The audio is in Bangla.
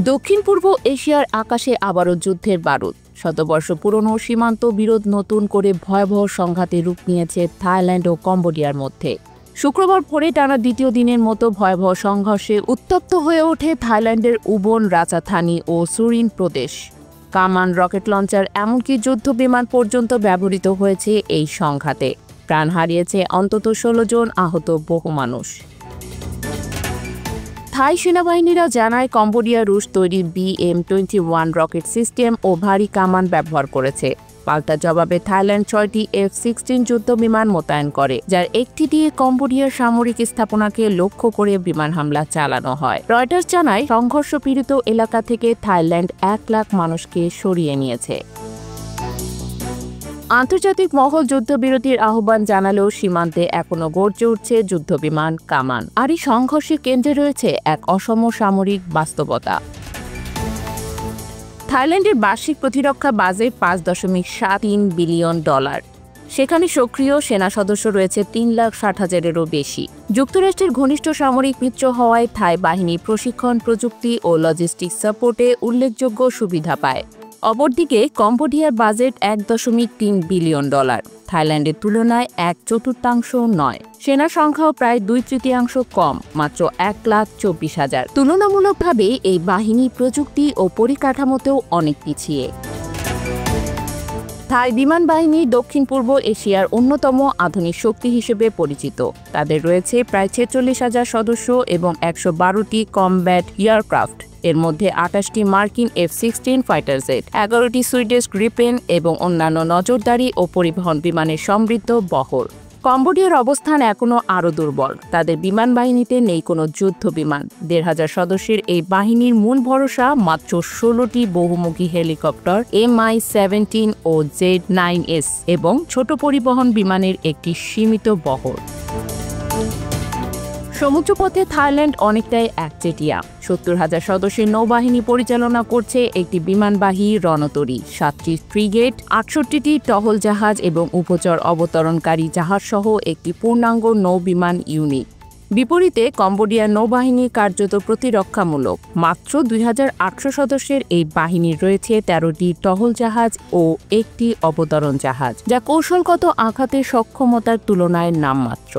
দক্ষিণ পূর্ব এশিয়ার আকাশে আবারও যুদ্ধের বারুদ। শতবর্ষ পুরনো সীমান্ত বিরোধ নতুন করে ভয়াবহ সংঘাতে রূপ নিয়েছে থাইল্যান্ড ও কম্বোডিয়ার মধ্যে। শুক্রবার ভোরে টানা দ্বিতীয় দিনের মতো ভয়াবহ সংঘর্ষে উত্তপ্ত হয়ে ওঠে থাইল্যান্ডের উবন রাজাথানি ও সুরিন প্রদেশ। কামান, রকেট লঞ্চার এমনকি যুদ্ধ বিমান পর্যন্ত ব্যবহৃত হয়েছে এই সংঘাতে। প্রাণ হারিয়েছে অন্তত ১৬ জন, আহত বহু মানুষ। থাই সেনাবাহিনীরা জানায় কম্বোডিয়া রুশ তৈরি BM-21 রকেট সিস্টেম ও ভারী কামান ব্যবহার করেছে। পাল্টা জবাবে থাইল্যান্ড ৬টি F-16 যুদ্ধ বিমান মোতায়েন করে, যার একটি দিয়ে কম্বোডিয়ার সামরিক স্থাপনাকে লক্ষ্য করে বিমান হামলা চালানো হয়। রয়টার্স জানায় সংঘর্ষ পীড়িত এলাকা থেকে থাইল্যান্ড ১ লাখ মানুষকে সরিয়ে নিয়েছে। আন্তর্জাতিক মহল যুদ্ধবিরতির আহ্বান জানালেও সীমান্তে এখনও গর্জে উঠছে যুদ্ধবিমান, কামান। আর এই সংঘর্ষের কেন্দ্রে রয়েছে এক অসম সামরিক বাস্তবতা। থাইল্যান্ডের বার্ষিক প্রতিরক্ষা বাজেট $৫.৭৩ বিলিয়ন। সেখানে সক্রিয় সেনা সদস্য রয়েছে ৩,৬০,০০০-এরও বেশি। যুক্তরাষ্ট্রের ঘনিষ্ঠ সামরিক মিত্র হওয়ায় থাই বাহিনী প্রশিক্ষণ, প্রযুক্তি ও লজিস্টিক সাপোর্টে উল্লেখযোগ্য সুবিধা পায়। অপরদিকে কম্বোডিয়ার বাজেট $১.৩ বিলিয়ন, থাইল্যান্ডের তুলনায় ১/৪ নয়। সেনা সংখ্যাও প্রায় ২/৩ কম, মাত্র ১,২৪,০০০। তুলনামূলকভাবে এই বাহিনী প্রযুক্তি ও পরিকাঠামোতেও অনেক পিছিয়ে। থাই বিমান বাহিনী দক্ষিণ পূর্ব এশিয়ার অন্যতম আধুনিক শক্তি হিসেবে পরিচিত। তাদের রয়েছে প্রায় ৪৬,০০০ সদস্য এবং ১১২টি কমব্যাট এয়ারক্রাফট। এর মধ্যে ২৮টি মার্কিন F-16 ফাইটার জেট, ১১টি সুইডিশ গ্রিপেন এবং অন্যান্য নজরদারি ও পরিবহন বিমানের সমৃদ্ধ বহর। কম্বোডিয়ার অবস্থান এখনও আরও দুর্বল। তাদের বিমান বাহিনীতে নেই কোনো যুদ্ধ বিমান। ১,৫০০ সদস্যের এই বাহিনীর মূল ভরসা মাত্র ১৬টি বহুমুখী হেলিকপ্টার Mi-17 ও Z-9S এবং ছোট পরিবহন বিমানের একটি সীমিত বহর। সমুদ্রপথে থাইল্যান্ড অনেকটাই একচেটিয়া। ৭০,০০০ সদস্যের নৌবাহিনী পরিচালনা করছে একটি বিমানবাহী রণতরী, ৭টি ফ্রিগেট, ৬৮টি টহল জাহাজ এবং উপচর অবতরণকারী জাহাজ সহ একটি পূর্ণাঙ্গ নৌবিমান ইউনিট। বিপরীতে কম্বোডিয়ার নৌবাহিনী কার্যত প্রতিরক্ষামূলক। মাত্র ২,৮০০ সদস্যের এই বাহিনীর রয়েছে ১৩টি টহল জাহাজ ও একটি অবতরণ জাহাজ, যা কৌশলগত আঘাতের সক্ষমতার তুলনায় নামমাত্র।